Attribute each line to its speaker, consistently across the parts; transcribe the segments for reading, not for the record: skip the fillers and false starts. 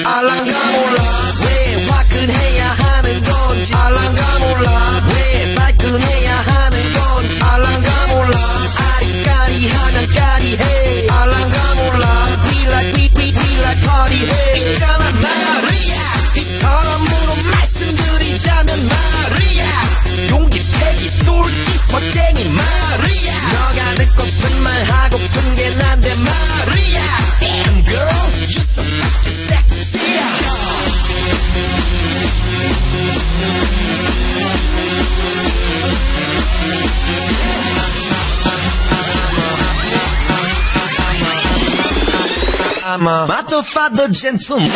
Speaker 1: 알랑가 몰라 왜 화끈해야 하는 건지 알랑가 몰라 왜 발끈해야 하는 건지 알랑가 몰라 아리까리하면 까리해 알랑가 몰라 We like party 해 있잖아 말이야 이 사람으로 말씀드리자면 말이야 용기 패기 똘끼 멋쟁이 말이야 너가 듣고픈 말 하고픈 게 난데 말이야 Damn girl you so fucking sexy I'm a motherfucker gentleman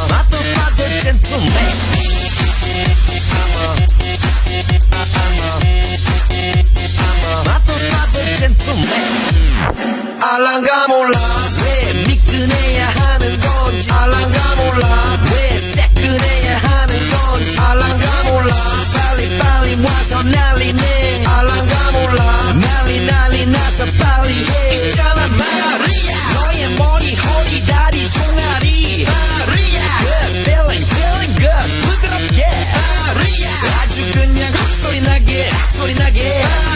Speaker 1: motherfucker gentleman motherfucker gentleman 알랑가 몰라 왜 미끈해야 하는 건지 알랑가 몰라 왜 새끈해야 하는 건지 알랑가 몰라 빨리 와서 난리네 알랑가 몰라 난리 나서 빨리 해 있잖아 말이야 너의 머리 허리 다리 종아리 말이야 Good feeling good 부드럽게 말이야 아주 그냥 소리 나게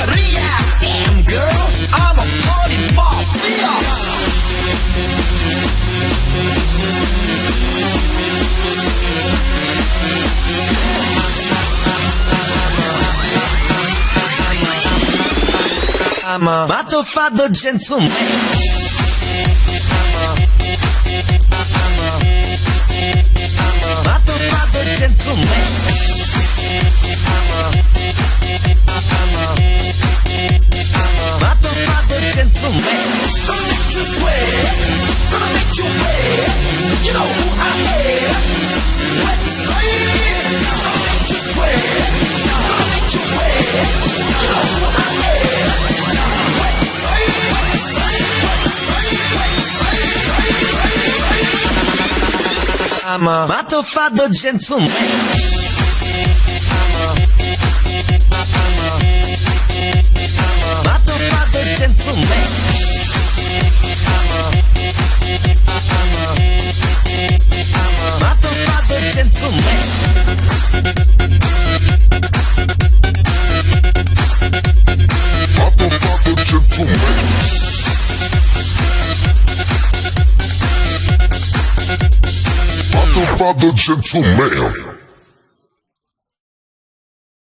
Speaker 1: 말이야 Damn girl I'm a party mafia I'm a motherfucker gentleman motherfucker gentleman motherfucker gentleman Gonna make you sweat Gonna make you wet You know who I am Let's say it Gonna make you sweat Gonna make you wet You know who I am I'm a motherfucker gentleman motherfucker gentleman motherfucker gentleman motherfucker gentleman Motherfucker gentleman